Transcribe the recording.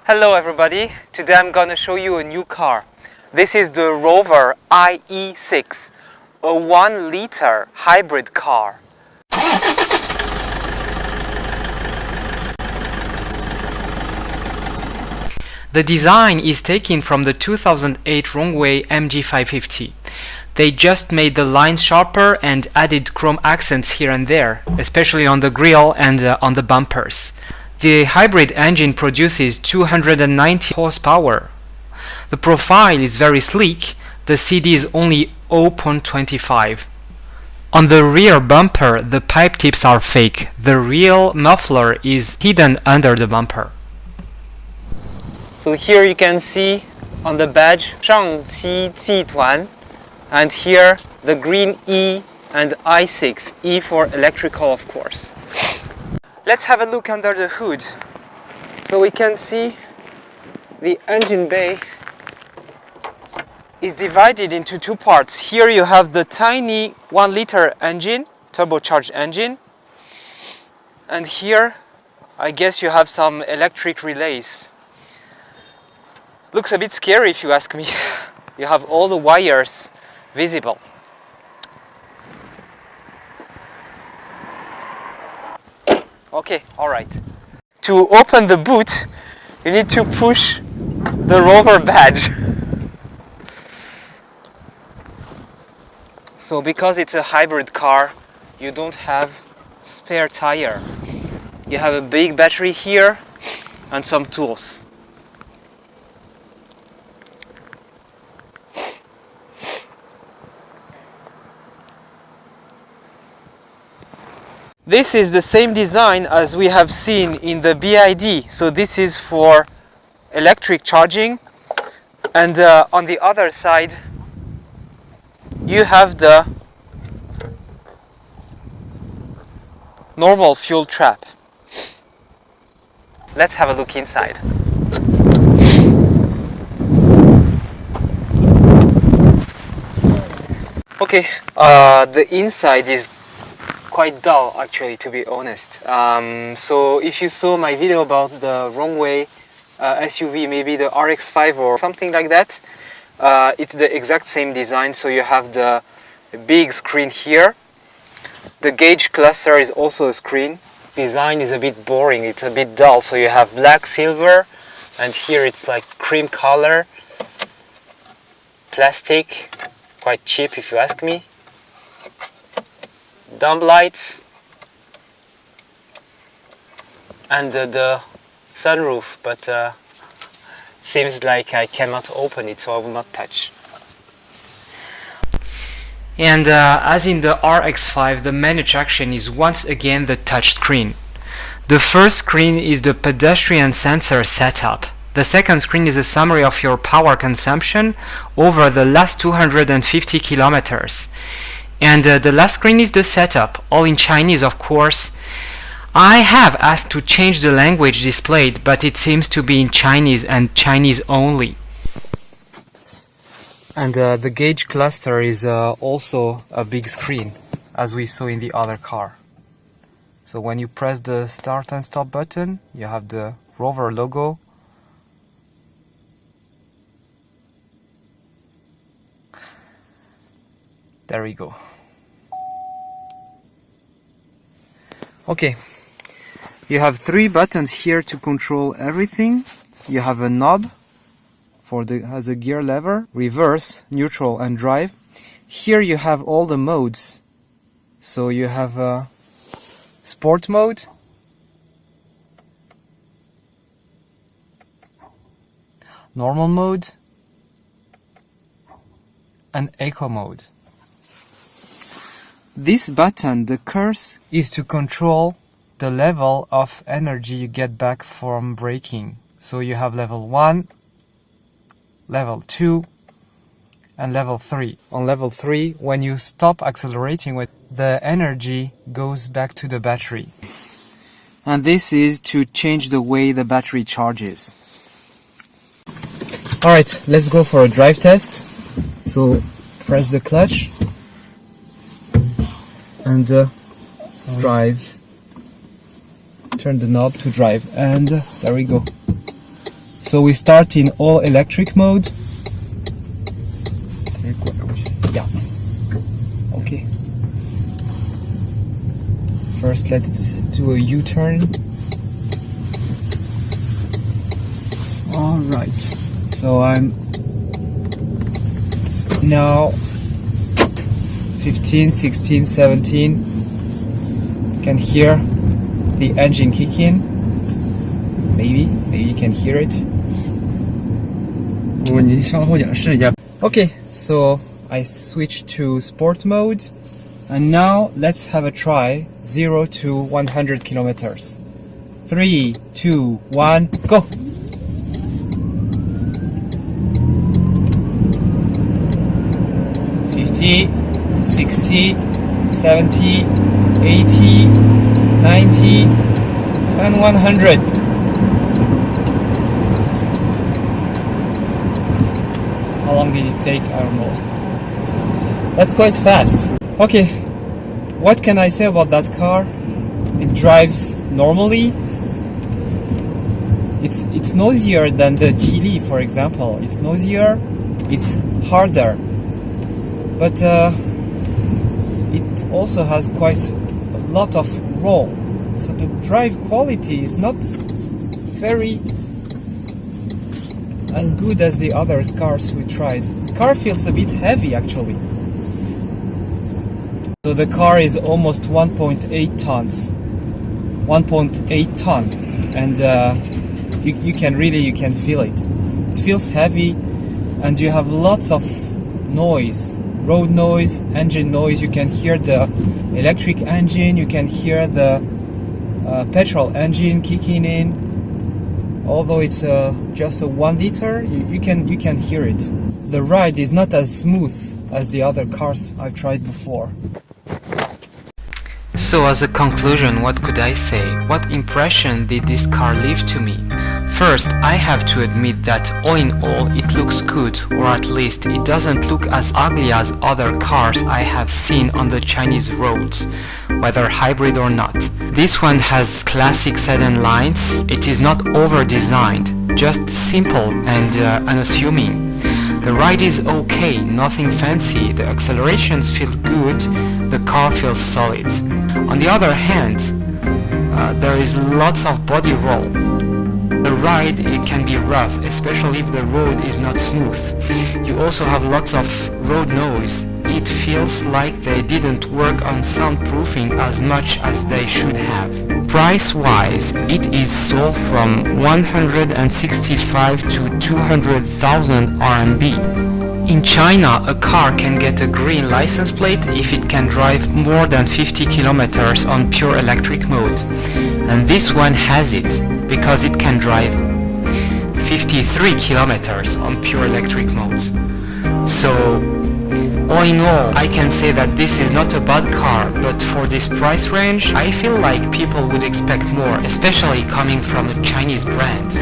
Hello everybody, today I'm gonna show you a new car. This is the Roewe ei6, a 1-liter hybrid car. The design is taken from the 2008 Roewe MG550. They just made the lines sharper and added chrome accents here and there, especially on the grille and on the bumpers. The hybrid engine produces 290 horsepower. The profile is very sleek. The CD is only 0.25. On the rear bumper, the pipe tips are fake. The real muffler is hidden under the bumper. So here you can see on the badge 上汽集团, and here the green E and i6, E for electrical of course. Let's have a look under the hood. So we can see the engine bay is divided into two parts. Here you have the tiny 1-liter engine, turbocharged engine, and here I guess you have some electric relays. Looks a bit scary if you ask me. You have all the wires visible. Okay, alright. To open the boot, you need to push the Roewe badge. So because it's a hybrid car, you don't have spare tire. You have a big battery here and some tools. This is the same design as we have seen in the BID, so this is for electric charging, and on the other side you have the normal fuel trap. Let's have a look inside. Okay, the inside is quite dull actually, to be honest. So if you saw my video about the Roewe SUV, maybe the RX-5 or something like that, it's the exact same design. So you have the big screen here. The gauge cluster is also a screen. Design is a bit boring, it's a bit dull. So you have black, silver, and here it's like cream color. Plastic, quite cheap if you ask me. Dumb lights and the sunroof, but seems like I cannot open it, so I will not touch. And as in the RX-5, the main attraction is once again the touch screen. The first screen is the pedestrian sensor setup. The second screen is a summary of your power consumption over the last 250 kilometers. And the last screen is the setup, all in Chinese of course. I have asked to change the language displayed, but it seems to be in Chinese and Chinese only. And the gauge cluster is also a big screen, as we saw in the other car. So when you press the start and stop button, you have the Roewe logo. There we go. Okay, you have 3 buttons here to control everything. You have a knob as a gear lever, reverse, neutral and drive. Here you have all the modes. So you have sport mode, normal mode, and eco mode. This button, the cursor, is to control the level of energy you get back from braking. So you have level 1, level 2, and level 3. On level 3, when you stop accelerating, the energy goes back to the battery. And this is to change the way the battery charges. Alright, let's go for a drive test. So press the clutch and drive. Turn the knob to drive, and there we go. So we start in all electric mode. Yeah. Okay. First let's do a U-turn. Alright. So I'm now 15, 16, 17. You can hear the engine kick in. Maybe you can hear it. Okay, so I switched to sport mode, and now let's have a try 0 to 100 kilometers. 3, 2, 1, go! $50, $60, $70, $80, $90, and $100. How long did it take? I don't know. That's quite fast. Okay, what can I say about that car? It drives normally. It's noisier than the Geely, for example. It's noisier, it's harder. But it also has quite a lot of roll. So the drive quality is not very as good as the other cars we tried. The car feels a bit heavy actually. So the car is almost 1.8 tons. 1.8 ton, and you can feel it. It feels heavy, and you have lots of noise, road noise, engine noise. You can hear the electric engine, you can hear the petrol engine kicking in. Although it's just a 1 liter, you can hear it. The ride is not as smooth as the other cars I've tried before. So as a conclusion, what could I say? What impression did this car leave to me? First, I have to admit that all in all it looks good, or at least it doesn't look as ugly as other cars I have seen on the Chinese roads, whether hybrid or not. This one has classic sedan lines. It is not over-designed, just simple and unassuming. The ride is okay, nothing fancy, the accelerations feel good, the car feels solid. On the other hand, there is lots of body roll. The ride, it can be rough, especially if the road is not smooth. You also have lots of road noise. It feels like they didn't work on soundproofing as much as they should have. Price-wise, it is sold from 165 to 200,000 RMB. In China, a car can get a green license plate if it can drive more than 50 kilometers on pure electric mode. And this one has it, because it can drive 53 kilometers on pure electric mode. So, all in all, I can say that this is not a bad car, but for this price range, I feel like people would expect more, especially coming from a Chinese brand.